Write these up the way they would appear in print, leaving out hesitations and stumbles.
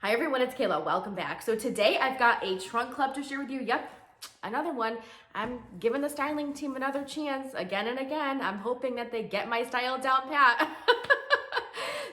Hi everyone, it's Kayla. Welcome back. So today I've got a trunk club to share with you. Yep, another one. I'm giving the styling team another chance again and again. I'm hoping that they get my style down pat.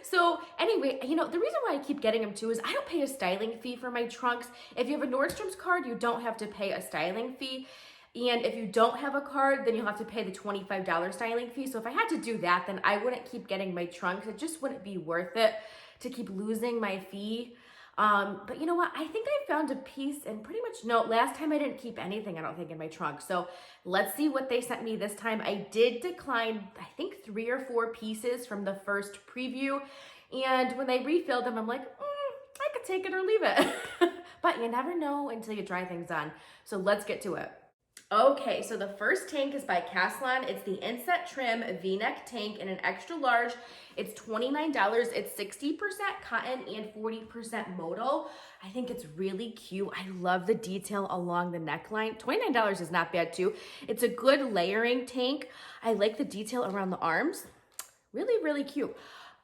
So anyway, the reason why I keep getting them too is I don't pay a styling fee for my trunks. If you have a Nordstrom's card, you don't have to pay a styling fee. And if you don't have a card, then you'll have to pay the $25 styling fee. So if I had to do that, then I wouldn't keep getting my trunks. It just wouldn't be worth it to keep losing my fee. But you know what? I think I found a piece and pretty much, no, last time I didn't keep anything, I don't think, in my trunk. So let's see what they sent me this time. I did decline, I think 3 or 4 pieces from the first preview. And when they refilled them, I'm like, I could take it or leave it. But you never know until you try things on. So let's get to it. Okay, so the first tank is by Caslon. It's the Inset Trim V-neck tank in an extra large. It's $29. It's 60% cotton and 40% Moto. I think it's really cute. I love the detail along the neckline. $29 is not bad too. It's a good layering tank. I like the detail around the arms. Really, really cute.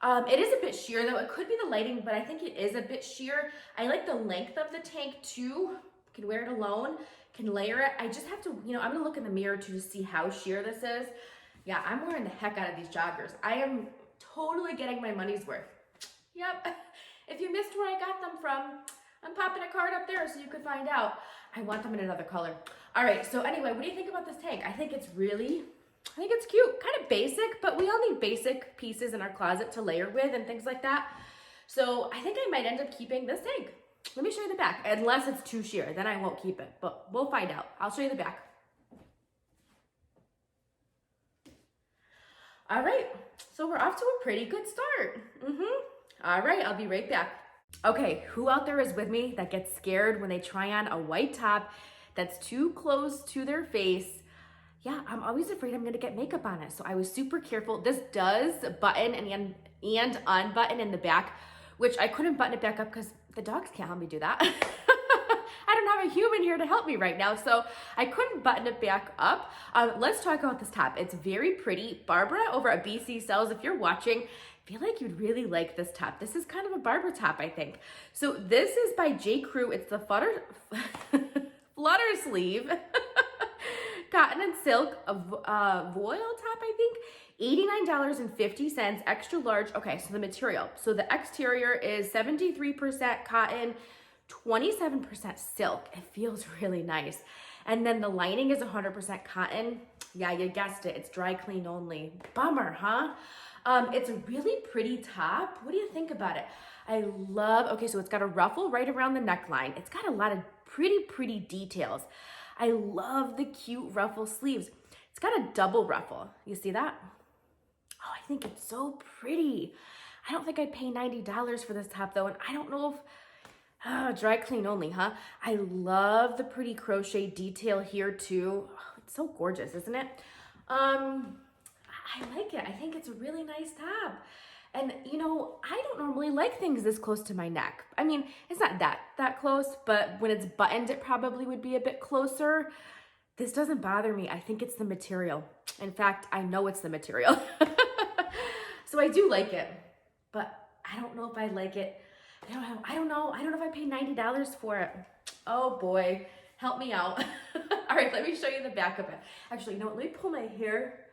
It is a bit sheer though. It could be the lighting, but I think it is a bit sheer. I like the length of the tank too. Can wear it alone. Can layer it. I just have to, I'm gonna look in the mirror to see how sheer this is. Yeah, I'm wearing the heck out of these joggers. I am totally getting my money's worth. Yep. If you missed where I got them from, I'm popping a card up there so you could find out. I want them in another color. All right, so anyway, what do you think about this tank? I think it's cute, kind of basic, but we all need basic pieces in our closet to layer with and things like that. So I think I might end up keeping this tank. Let me show you the back, unless it's too sheer, then I won't keep it, but we'll find out. I'll show you the back. All right, so we're off to a pretty good start. All right, I'll be right back. Okay, who out there is with me that gets scared when they try on a white top that's too close to their face? Yeah, I'm always afraid I'm gonna get makeup on it, so I was super careful. This does button and unbutton in the back, which I couldn't button it back up because the dogs can't help me do that. I don't have a human here to help me right now, so I couldn't button it back up. Let's talk about this top. It's very pretty. Barbara over at BC Sells, if you're watching, I feel like you'd really like this top. This is kind of a Barbara top, I think. So this is by J.Crew. It's the Flutter sleeve. Cotton and silk, Voile top, I think. $89.50, extra large. Okay, so the material. So the exterior is 73% cotton, 27% silk. It feels really nice. And then the lining is 100% cotton. Yeah, you guessed it. It's dry clean only. Bummer, huh? It's a really pretty top. What do you think about it? Okay, so it's got a ruffle right around the neckline. It's got a lot of pretty details. I love the cute ruffle sleeves. It's got a double ruffle. You see that? Oh, I think it's so pretty. I don't think I'd pay $90 for this top though, and I don't know if, dry clean only, huh? I love the pretty crochet detail here too. Oh, it's so gorgeous, isn't it? I like it. I think it's a really nice top. And I don't normally like things this close to my neck. I mean, it's not that close, but when it's buttoned, it probably would be a bit closer. This doesn't bother me. I think it's the material. In fact, I know it's the material. So I do like it, but I don't know if I like it. I don't know if I pay $90 for it. Oh boy, help me out. All right, let me show you the back of it. Actually, you know what? Let me pull my hair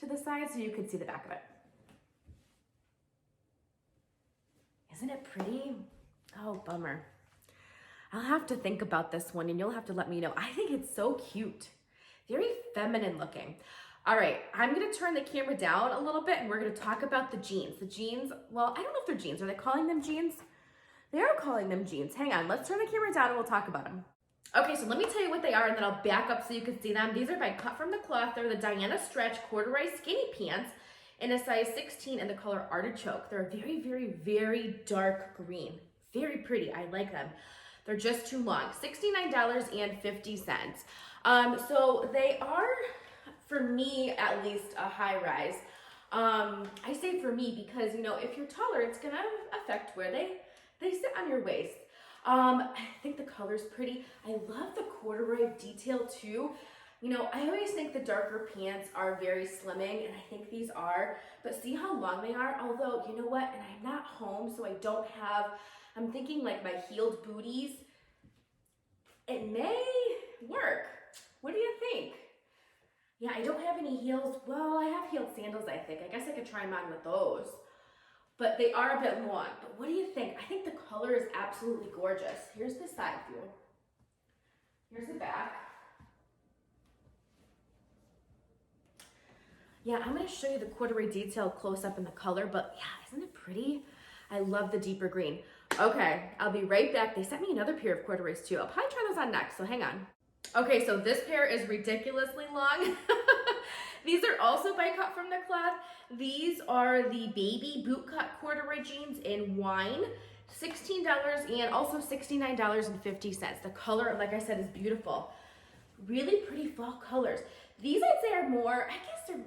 to the side so you can see the back of it. Isn't it pretty? Oh, bummer. I'll have to think about this one and you'll have to let me know. I think it's so cute. Very feminine looking. All right, I'm gonna turn the camera down a little bit and we're gonna talk about the jeans. The jeans, well, I don't know if they're jeans. Are they calling them jeans? They are calling them jeans. Hang on, let's turn the camera down and we'll talk about them. Okay, so let me tell you what they are and then I'll back up so you can see them. These are by Cut from the Cloth. They're the Diana Stretch Corduroy Skinny Pants in a size 16 in the color Artichoke. They're a very dark green. Very pretty, I like them. They're just too long, $69.50. So they are, for me at least, a high rise. I say for me because, if you're taller, it's gonna affect where they sit on your waist. I think the color's pretty. I love the corduroy detail too. I always think the darker pants are very slimming, and I think these are, but see how long they are? Although, you know what? And I'm not home, so I don't have I'm thinking like my heeled booties, it may work. What do you think? Yeah, I don't have any heels. Well, I have heeled sandals, I think. I guess I could try them on with those. But they are a bit long. But what do you think? I think the color is absolutely gorgeous. Here's the side view. Here's the back. Yeah, I'm gonna show you the corduroy detail close up in the color, but yeah, isn't it pretty? I love the deeper green. Okay, I'll be right back. They sent me another pair of corduroys too. I'll probably try those on next, so hang on. Okay, so this pair is ridiculously long. These are also by Cut from the Kloth. These are the baby bootcut corduroy jeans in wine. $16 and also $69.50. The color, like I said, is beautiful. Really pretty fall colors. These I'd say are more, I guess they're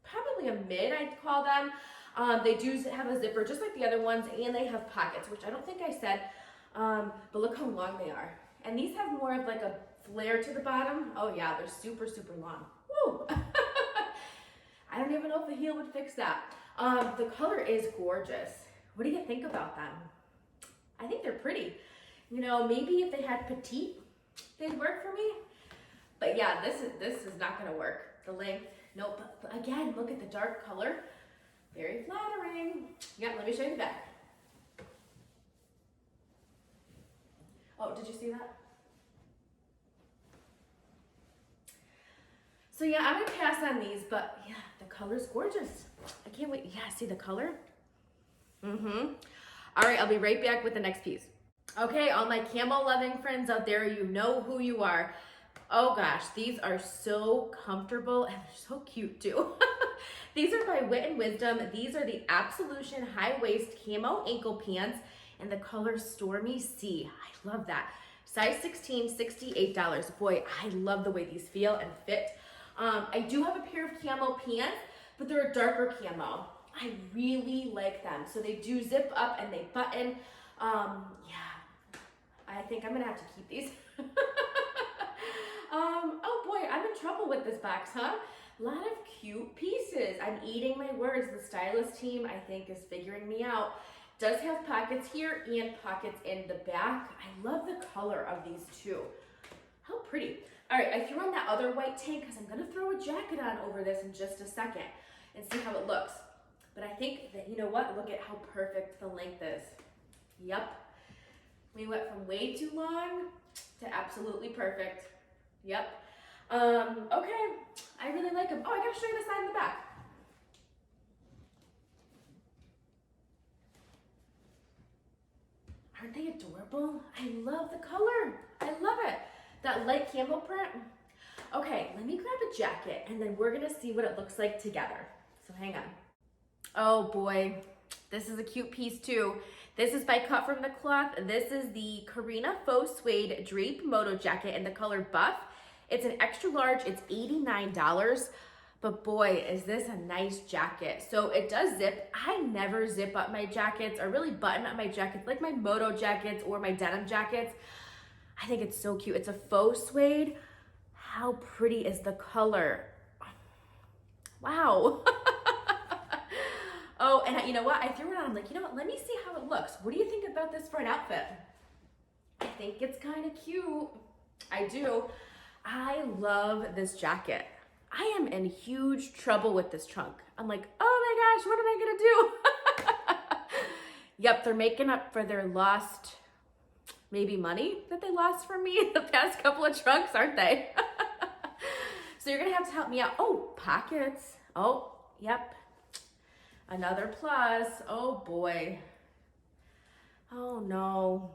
probably a mid, I'd call them. They do have a zipper just like the other ones, and they have pockets, which I don't think I said, but look how long they are. And these have more of like a flare to the bottom. Oh yeah, they're super, super long. Woo! I don't even know if the heel would fix that. The color is gorgeous. What do you think about them? I think they're pretty. You know, maybe if they had petite, they'd work for me. But yeah, this is not gonna work. The length, nope. But again, look at the dark color. Very flattering. Yeah, let me show you the back. Oh, did you see that? So yeah, I'm gonna pass on these, but yeah, the color's gorgeous. I can't wait. Yeah, see the color? All right, I'll be right back with the next piece. Okay, all my camo loving friends out there, you know who you are. Oh gosh, these are so comfortable and they're so cute too. These are by Wit and Wisdom. These are the Absolution high waist camo ankle pants and the color Stormy Sea. I love that. Size 16, $68. Boy, I love the way these feel and fit. I do have a pair of camo pants, but they're a darker camo. I really like them. So they do zip up and they button. Yeah, I think I'm gonna have to keep these. Oh boy, I'm in trouble with this box, huh? A lot of cute pieces. I'm eating my words. The stylist team, I think, is figuring me out. Does have pockets here and pockets in the back. I love the color of these two. How pretty. All right, I threw on that other white tank because I'm gonna throw a jacket on over this in just a second and see how it looks. But I think that, you know what? Look at how perfect the length is. Yep. We went from way too long to absolutely perfect. Yep. Okay, I really like them. Oh, I gotta show you the side and the back. Aren't they adorable? I love the color. I love it. That light camo print. Okay, let me grab a jacket and then we're gonna see what it looks like together. So hang on. Oh boy, this is a cute piece too. This is by Cut from the Kloth. This is the Carina Faux Suede Drape Moto jacket in the color Buff. It's an extra large, it's $89, but boy, is this a nice jacket. So it does zip. I never zip up my jackets or really button up my jackets like my Moto jackets or my denim jackets. I think it's so cute. It's a faux suede. How pretty is the color? Wow. Oh, and you know what? I threw it on. I'm like, you know what? Let me see how it looks. What do you think about this for an outfit? I think it's kind of cute. I do. I love this jacket. I am in huge trouble with this trunk. I'm like, oh my gosh, what am I gonna do? Yep, they're making up for their lost, maybe money that they lost from me in the past couple of trunks, aren't they? So you're gonna have to help me out. Oh, pockets. Oh, yep. Another plus. Oh boy. Oh no.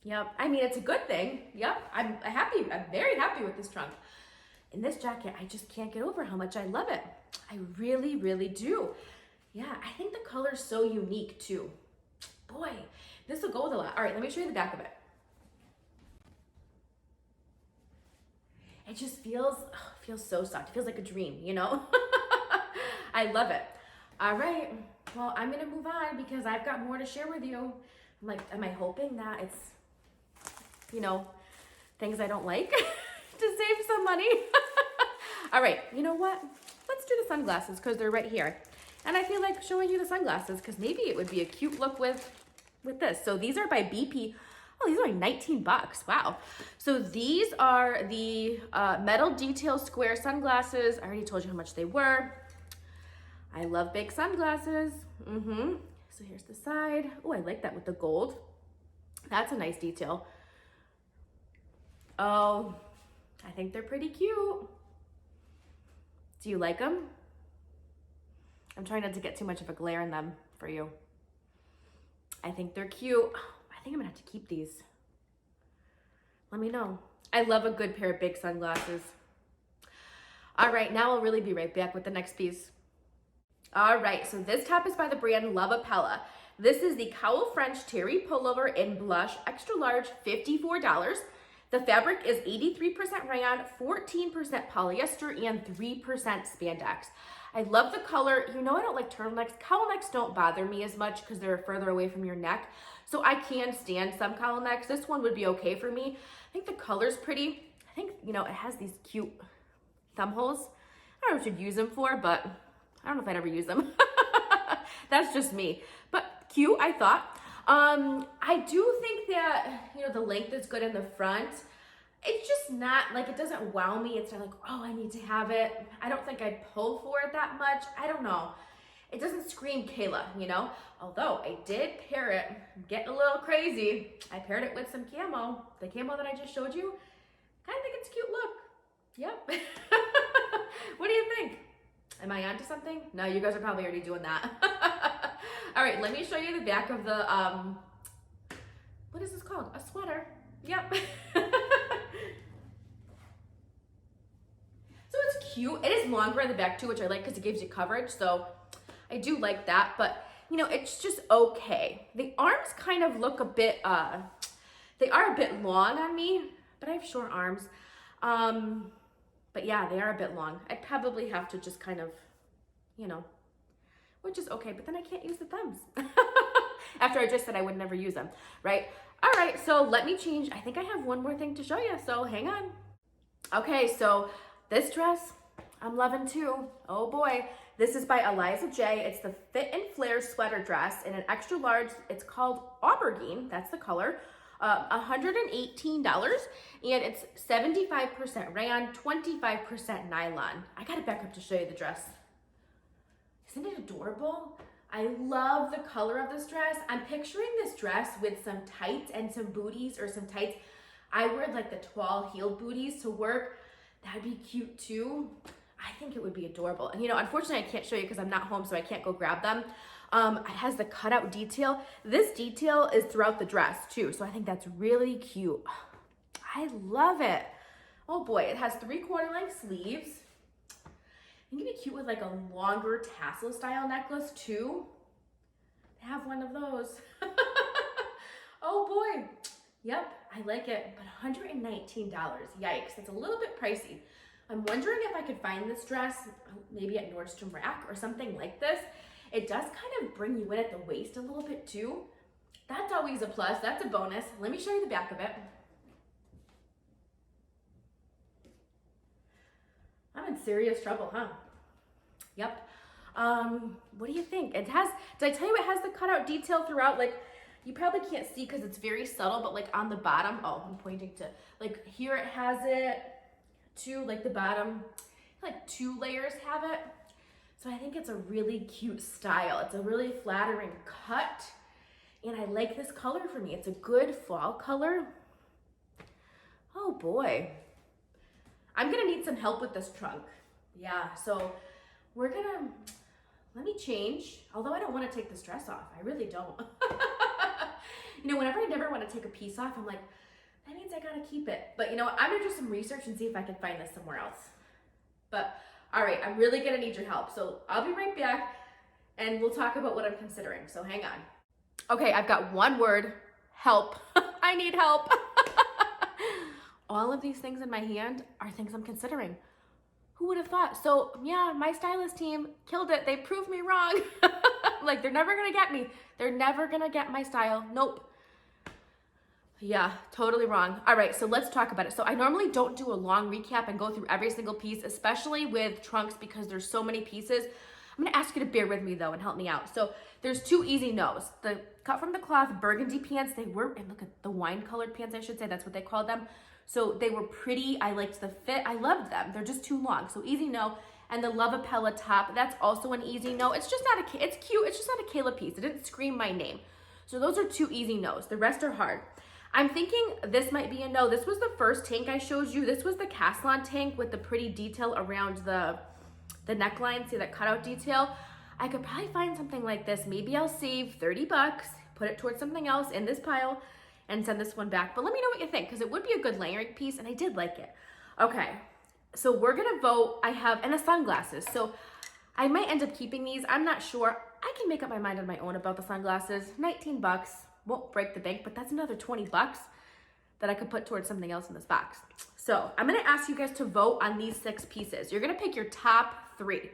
Yep. I mean, it's a good thing. Yep. I'm happy. I'm very happy with this trunk. In this jacket, I just can't get over how much I love it. I really, really do. Yeah, I think the color's so unique too. Boy, this will go with a lot. All right, let me show you the back of it. It just feels so soft. It feels like a dream, you know? I love it. All right, well, I'm gonna move on because I've got more to share with you. I'm like, am I hoping that it's, you know, things I don't like to save some money? All right, you know what? Let's do the sunglasses because they're right here. And I feel like showing you the sunglasses because maybe it would be a cute look with with this. So these are by BP. Oh, these are like 19 bucks. Wow. So these are the metal detail square sunglasses. I already told you how much they were. I love big sunglasses. So here's the side. Oh, I like that with the gold. That's a nice detail. Oh, I think they're pretty cute. Do you like them? I'm trying not to get too much of a glare in them for you. I think they're cute. I think I'm gonna have to keep these. Let me know. I love a good pair of big sunglasses. All right, now I'll really be right back with the next piece. All right, so this top is by the brand Loveapella. This is the Cowl French Terry Pullover in blush, extra large, $54. The fabric is 83% rayon, 14% polyester, and 3% spandex. I love the color. You know I don't like turtlenecks. Cowl necks don't bother me as much because they're further away from your neck. So I can stand some cowl necks. This one would be okay for me. I think the color's pretty. I think, you know, it has these cute thumb holes. I don't know what you'd use them for, but I don't know if I'd ever use them. That's just me. But cute, I thought. I do think that, you know, the length is good in the front. It's just not, like, it doesn't wow me. It's not like, oh, I need to have it. I don't think I'd pull for it that much. I don't know. It doesn't scream Kayla, you know? Although I did pair it, getting a little crazy. I paired it with some camo. The camo that I just showed you. Kind of think it's a cute look. Yep. What do you think? Am I onto something? No, you guys are probably already doing that. All right, let me show you the back of the, what is this called? A sweater. Yep. So it's cute. It is longer in the back too, which I like because it gives you coverage. So I do like that, but you know, it's just okay. The arms kind of look a bit, they are a bit long on me, but I have short arms. But yeah, they are a bit long. I'd probably have to just kind of, you know, which is okay, but then I can't use the thumbs. After I just said I would never use them, right? All right, so let me change. I think I have one more thing to show you, so hang on. Okay, so this dress, I'm loving too. Oh boy, this is by Eliza J. It's the Fit and Flare sweater dress in an extra large. It's called Aubergine, that's the color. $118, and it's 75% rayon, 25% nylon. I gotta back up to show you the dress. Isn't it adorable? I love the color of this dress. I'm picturing this dress with some tights and some booties, or some tights. I wear like the tall heeled booties to work. That'd be cute too. I think it would be adorable. And you know, unfortunately I can't show you because I'm not home, so I can't go grab them. It has the cutout detail. This detail is throughout the dress too, so I think that's really cute. I love it. Oh boy, it has 3/4 length sleeves. I think it'd be cute with like a longer tassel style necklace too. I have one of those. Oh boy. Yep, I like it, but $119. Yikes, that's a little bit pricey. I'm wondering if I could find this dress maybe at Nordstrom Rack or something like this. It does kind of bring you in at the waist a little bit too. That's always a plus, that's a bonus. Let me show you the back of it. I'm in serious trouble, huh? Yep. What do you think? It has, did I tell you it has the cutout detail throughout? Like, you probably can't see because it's very subtle, but like on the bottom, oh, I'm pointing to, like here it has it too, like the bottom, like 2 layers have it. So I think it's a really cute style. It's a really flattering cut, and I like this color for me. It's a good fall color. Oh boy. I'm gonna need some help with this trunk. Yeah, so we're gonna, let me change, although I don't wanna take this dress off. I really don't. You know, whenever I never wanna take a piece off, I'm like, that means I gotta keep it. But you know what, I'm gonna do some research and see if I can find this somewhere else. But all right, I'm really gonna need your help. So I'll be right back and we'll talk about what I'm considering. So hang on. Okay, I've got one word, help. I need help. All of these things in my hand are things I'm considering. Who would have thought? So yeah, my stylist team killed it. They proved me wrong. Like, they're never gonna get me. They're never gonna get my style. Nope. Yeah, totally wrong. All right, so let's talk about it. So I normally don't do a long recap and go through every single piece, especially with trunks because there's so many pieces. I'm gonna ask you to bear with me though and help me out. So there's two easy no's. The cut from the cloth burgundy pants, they were, and look at the wine colored pants, I should say, that's what they called them. So they were pretty, I liked the fit, I loved them. They're just too long, so easy no. And the Loveapella top, that's also an easy no. It's just not it's cute, it's just not a Kayla piece. It didn't scream my name. So those are two easy no's. The rest are hard. I'm thinking this might be a no. This was the first tank I showed you. This was the Caslon tank with the pretty detail around the neckline. See that cutout detail? I could probably find something like this. Maybe I'll save 30 bucks, put it towards something else in this pile, and send this one back. But let me know what you think, because it would be a good layering piece, and I did like it. Okay, so we're gonna vote. I have, and the sunglasses. So I might end up keeping these. I'm not sure. I can make up my mind on my own about the sunglasses. 19 bucks, won't break the bank, but that's another 20 bucks that I could put towards something else in this box. So I'm gonna ask you guys to vote on these 6 pieces. You're gonna pick your top 3.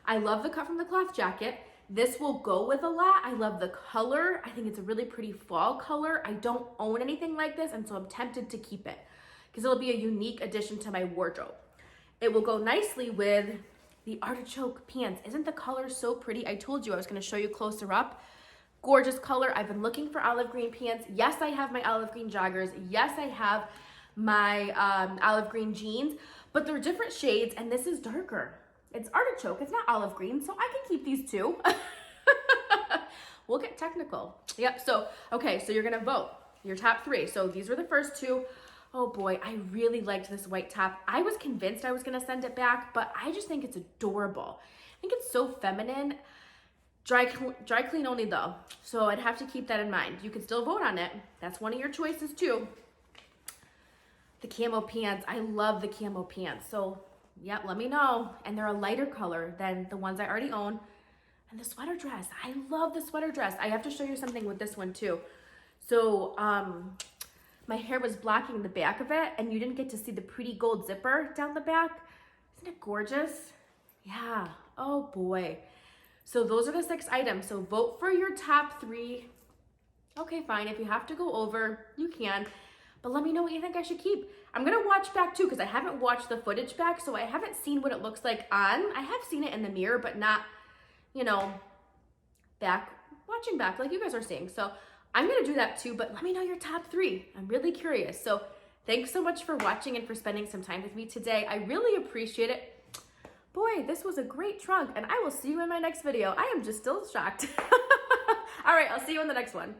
I love the cut from the cloth jacket. This will go with a lot. I love the color. I think it's a really pretty fall color. I don't own anything like this, and so I'm tempted to keep it because it'll be a unique addition to my wardrobe. It will go nicely with the artichoke pants. Isn't the color so pretty? I told you I was gonna show you closer up. Gorgeous color. I've been looking for olive green pants. Yes, I have my olive green joggers. Yes, I have my olive green jeans, but they're different shades, and this is darker. It's artichoke, it's not olive green, so I can keep these too. We'll get technical. Yep, so, okay, so you're gonna vote your top 3. So these were the first 2. Oh boy, I really liked this white top. I was convinced I was gonna send it back, but I just think it's adorable. I think it's so feminine. Dry clean only though, so I'd have to keep that in mind. You can still vote on it. That's one of your choices too. The camo pants, I love the camo pants. So yeah, let me know. And they're a lighter color than the ones I already own. And the sweater dress, I love the sweater dress. I have to show you something with this one too. So my hair was blocking the back of it, and you didn't get to see the pretty gold zipper down the back. Isn't it gorgeous? Yeah, oh boy. So those are the 6 items. So vote for your top 3. Okay, fine. If you have to go over, you can. But let me know what you think I should keep. I'm gonna watch back too, because I haven't watched the footage back, so I haven't seen what it looks like on. I have seen it in the mirror, but not, you know, watching back like you guys are seeing. So I'm gonna do that too, but let me know your top 3. I'm really curious. So thanks so much for watching and for spending some time with me today. I really appreciate it. Boy, this was a great trunk, and I will see you in my next video. I am just still shocked. All right, I'll see you in the next one.